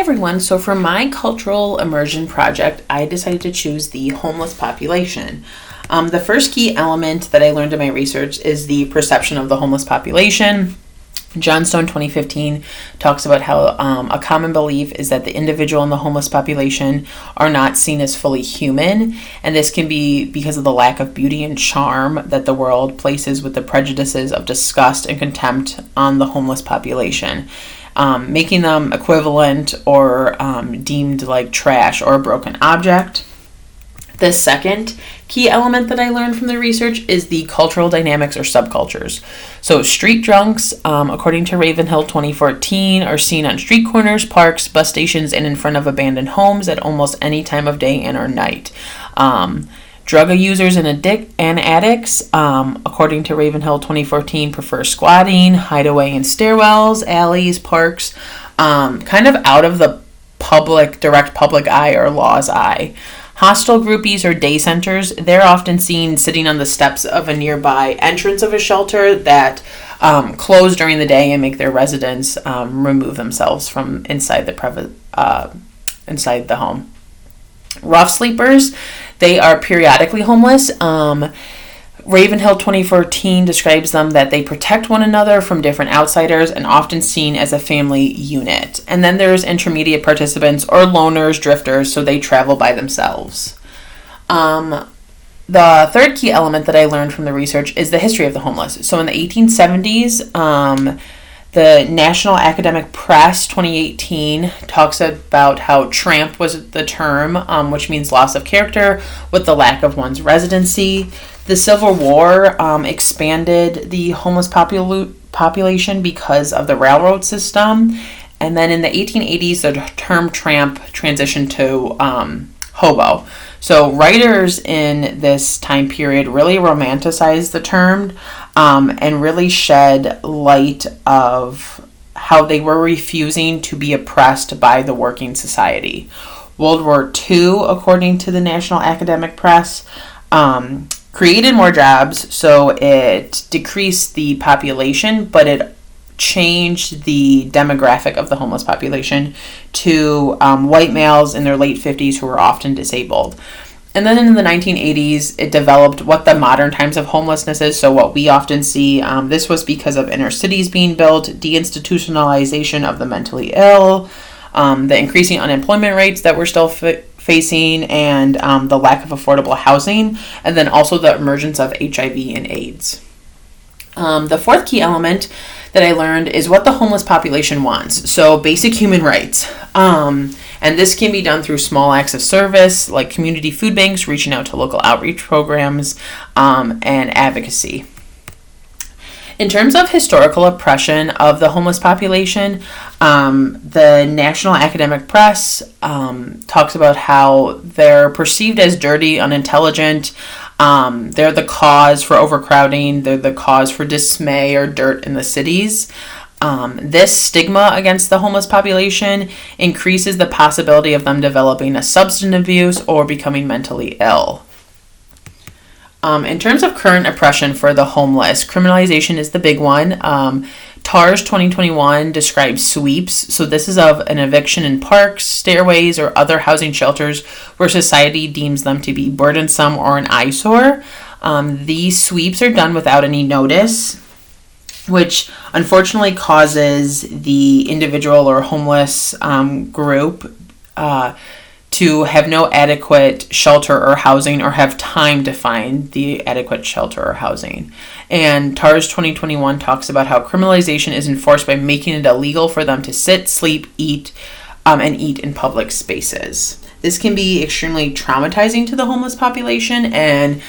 everyone. So for my cultural immersion project, I decided to choose the homeless population. The first key element that I learned in my research is the perception of the homeless population. Johnstone 2015 talks about how a common belief is that the individual and the homeless population are not seen as fully human, and this can be because of the lack of beauty and charm that the world places with the prejudices of disgust and contempt on the homeless population, making them equivalent or deemed like trash or a broken object. The second key element that I learned from the research is the cultural dynamics or subcultures. So street drunks, according to Ravenhill 2014, are seen on street corners, parks, bus stations, and in front of abandoned homes at almost any time of day and or night. Drug users and addicts, according to Ravenhill 2014, prefer squatting, hideaway in stairwells, alleys, parks, kind of out of the direct public eye or law's eye. Hostel groupies or day centers, they're often seen sitting on the steps of a nearby entrance of a shelter that close during the day and make their residents remove themselves from inside the home. Rough sleepers, they are periodically homeless. Ravenhill 2014 describes them that they protect one another from different outsiders and often seen as a family unit. And then there's intermediate participants or loners, drifters, so they travel by themselves. The third key element that I learned from the research is the history of the homeless. So in the 1870s, the National Academic Press 2018 talks about how tramp was the term, which means loss of character with the lack of one's residency. The Civil War expanded the homeless population because of the railroad system. And then in the 1880s, the term tramp transitioned to hobo. So writers in this time period really romanticized the term and really shed light of how they were refusing to be oppressed by the working society. World War II, according to the National Academic Press, created more jobs, so it decreased the population, but it changed the demographic of the homeless population to white males in their late 50s who were often disabled. And then in the 1980s, it developed what the modern times of homelessness is. So what we often see, this was because of inner cities being built, deinstitutionalization of the mentally ill, the increasing unemployment rates that we're still facing, and the lack of affordable housing, and then also the emergence of HIV and AIDS. The fourth key element that I learned is what the homeless population wants. So basic human rights. And this can be done through small acts of service like community food banks, reaching out to local outreach programs, and advocacy. In terms of historical oppression of the homeless population, the National Academic Press talks about how they're perceived as dirty, unintelligent. They're the cause for overcrowding. They're the cause for dismay or dirt in the cities. This stigma against the homeless population increases the possibility of them developing a substance abuse or becoming mentally ill. In terms of current oppression for the homeless, criminalization is the big one. TARS 2021 describes sweeps. So this is of an eviction in parks, stairways, or other housing shelters where society deems them to be burdensome or an eyesore. These sweeps are done without any notice, which unfortunately causes the individual or homeless group to have no adequate shelter or housing or have time to find the adequate shelter or housing. And TARS 2021 talks about how criminalization is enforced by making it illegal for them to sit, sleep, eat, and eat in public spaces. This can be extremely traumatizing to the homeless population and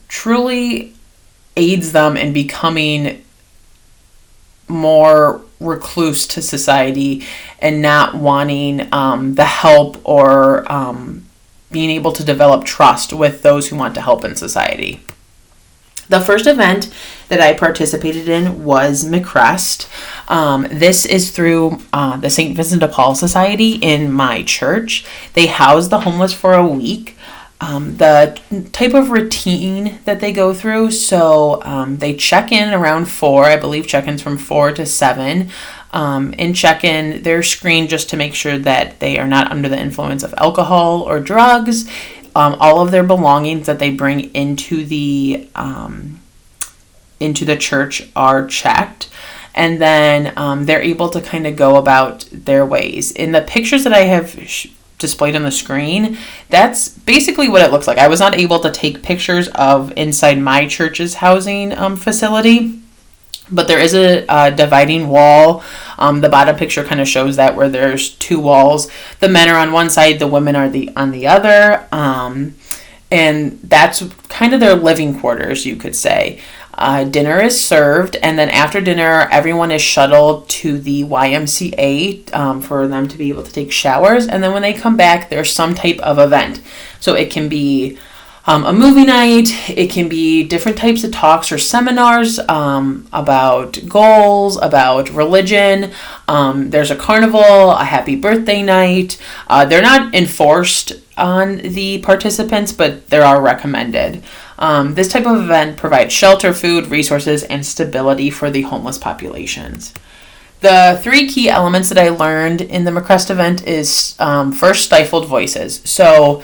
truly aids them in becoming more recluse to society and not wanting the help or being able to develop trust with those who want to help in society. The first event that I participated in was McCrest. This is through the St. Vincent de Paul Society in my church. They house the homeless for a week. The type of routine that they go through, so they check in around 4, I believe check-ins from 4 to 7. In check-in, they're screened just to make sure that they are not under the influence of alcohol or drugs. All of their belongings that they bring into the church are checked. And then they're able to kind of go about their ways. In the pictures that I have displayed on the screen, that's basically what it looks like. I was not able to take pictures of inside my church's housing facility, but there is a dividing wall. The bottom picture kind of shows that, where there's two walls. The men are on one side, the women are on the other. And that's kind of their living quarters, you could say. Dinner is served, and then after dinner, everyone is shuttled to the YMCA for them to be able to take showers. And then when they come back, there's some type of event. So it can be a movie night, it can be different types of talks or seminars about goals, about religion. There's a carnival, a happy birthday night. They're not enforced on the participants, but they are recommended. This type of event provides shelter, food, resources, and stability for the homeless populations. The three key elements that I learned in the McCrest event is first, stifled voices. So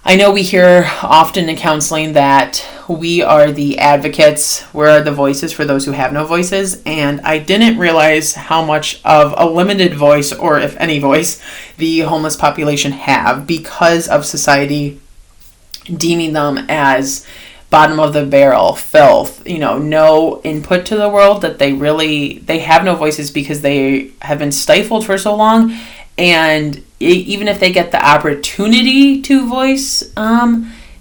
I know we hear often in counseling that we are the advocates, we're the voices for those who have no voices, and I didn't realize how much of a limited voice, or if any voice, the homeless population have because of society deeming them as bottom of the barrel, filth, no input to the world, that they have no voices because they have been stifled for so long. And even if they get the opportunity to voice,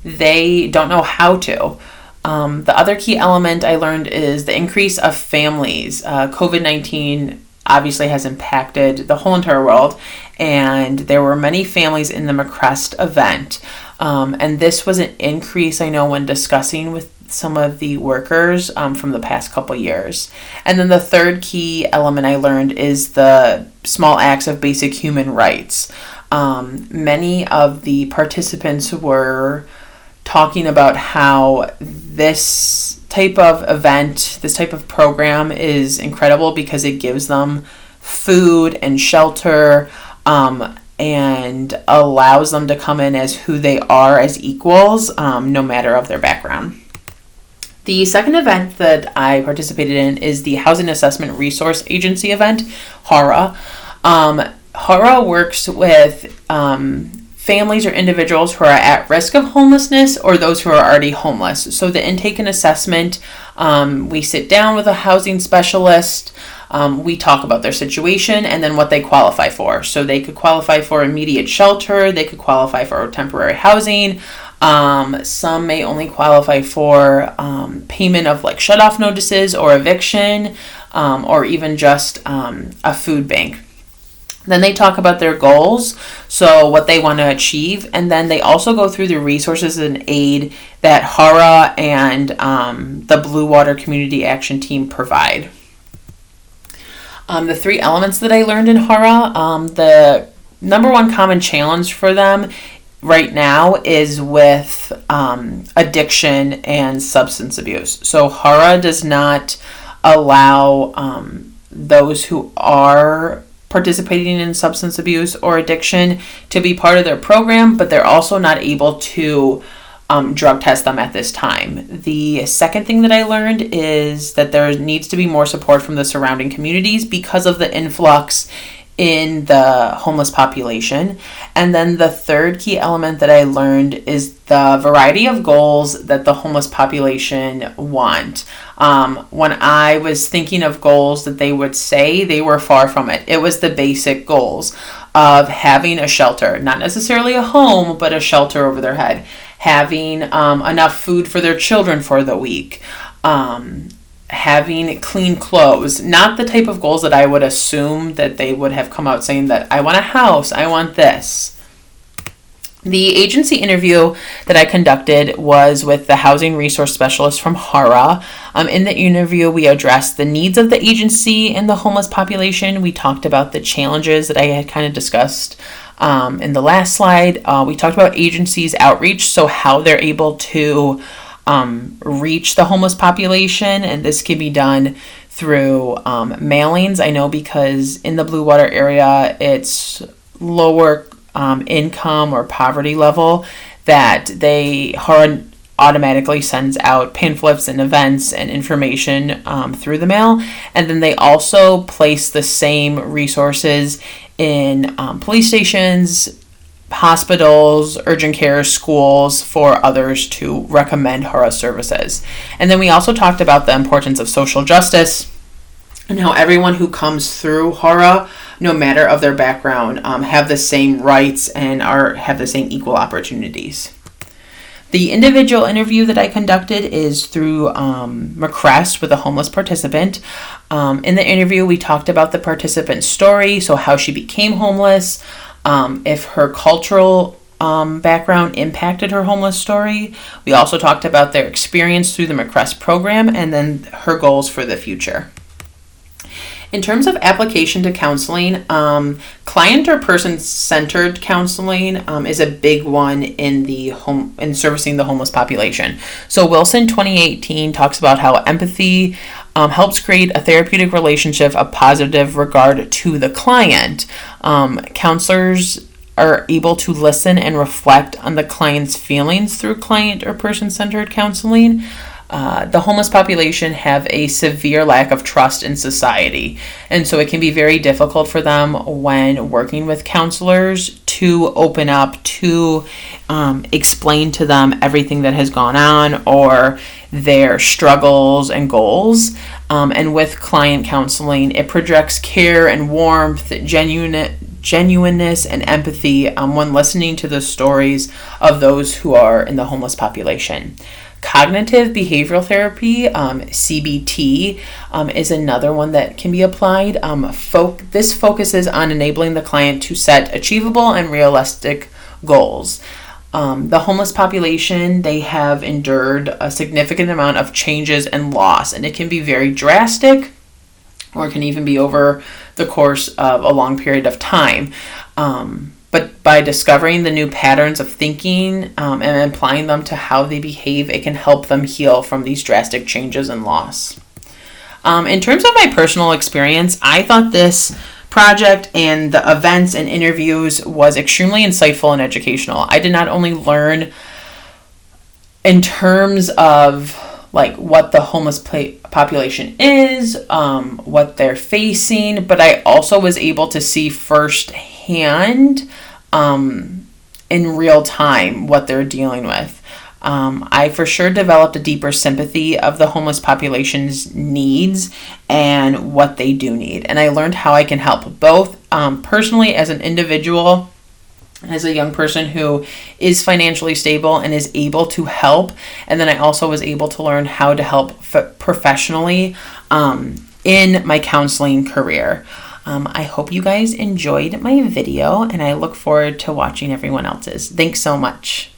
they don't know how to. The other key element I learned is the increase of families. COVID-19 obviously has impacted the whole entire world, and there were many families in the McCrest event. And this was an increase, I know, when discussing with some of the workers from the past couple years. And then the third key element I learned is the small acts of basic human rights. Many of the participants were talking about how this type of event, this type of program is incredible because it gives them food and shelter, and allows them to come in as who they are, as equals, no matter of their background. The second event that I participated in is the Housing Assessment Resource Agency event, HARA. HARA works with families or individuals who are at risk of homelessness or those who are already homeless. So the intake and assessment, we sit down with a housing specialist, we talk about their situation and then what they qualify for. So they could qualify for immediate shelter, they could qualify for temporary housing. Some may only qualify for payment of like shut-off notices or eviction, or even just a food bank. Then they talk about their goals, so what they want to achieve, and then they also go through the resources and aid that HARA and the Blue Water Community Action Team provide. The three elements that I learned in HARA, the number one common challenge for them right now is with addiction and substance abuse. So HARA does not allow those who are participating in substance abuse or addiction to be part of their program, but they're also not able to drug test them at this time. The second thing that I learned is that there needs to be more support from the surrounding communities because of the influx in the homeless population. And then the third key element that I learned is the variety of goals that the homeless population want. When I was thinking of goals that they would say, they were far from it. It was the basic goals of having a shelter, not necessarily a home, but a shelter over their head, having enough food for their children for the week, having clean clothes, not the type of goals that I would assume that they would have come out saying that I want a house, I want this. The agency interview that I conducted was with the housing resource specialist from HARA. In the interview, we addressed the needs of the agency and the homeless population. We talked about the challenges that I had kind of discussed in the last slide. We talked about agencies' outreach, so how they're able to reach the homeless population, and this can be done through mailings. I know because in the Blue Water area, it's lower income or poverty level, that HARA automatically sends out pamphlets and events and information through the mail. And then they also place the same resources in police stations, hospitals, urgent care, schools, for others to recommend HARA services. And then we also talked about the importance of social justice and how everyone who comes through HARA, no matter of their background, have the same rights and have the same equal opportunities. The individual interview that I conducted is through McCrest with a homeless participant. In the interview, we talked about the participant's story, so how she became homeless, if her cultural background impacted her homeless story. We also talked about their experience through the McCrest program and then her goals for the future. In terms of application to counseling, client or person-centered counseling is a big one in servicing the homeless population. So Wilson 2018 talks about how empathy helps create a therapeutic relationship of positive regard to the client. Counselors are able to listen and reflect on the client's feelings through client or person-centered counseling. The homeless population have a severe lack of trust in society, and so it can be very difficult for them when working with counselors to open up, to explain to them everything that has gone on or their struggles and goals. And with client counseling, it projects care and warmth, genuineness and empathy when listening to the stories of those who are in the homeless population. Cognitive behavioral therapy, CBT, is another one that can be applied. This focuses on enabling the client to set achievable and realistic goals. The homeless population, they have endured a significant amount of changes and loss, and it can be very drastic, or it can even be over the course of a long period of time. But by discovering the new patterns of thinking and applying them to how they behave, it can help them heal from these drastic changes and loss. In terms of my personal experience, I thought this project and the events and interviews was extremely insightful and educational. I did not only learn in terms of like what the homeless population is, what they're facing, but I also was able to see firsthand in real time what they're dealing with. I for sure developed a deeper sympathy of the homeless population's needs and what they do need. And I learned how I can help both personally as an individual, as a young person who is financially stable and is able to help. And then I also was able to learn how to help professionally in my counseling career. I hope you guys enjoyed my video, and I look forward to watching everyone else's. Thanks so much.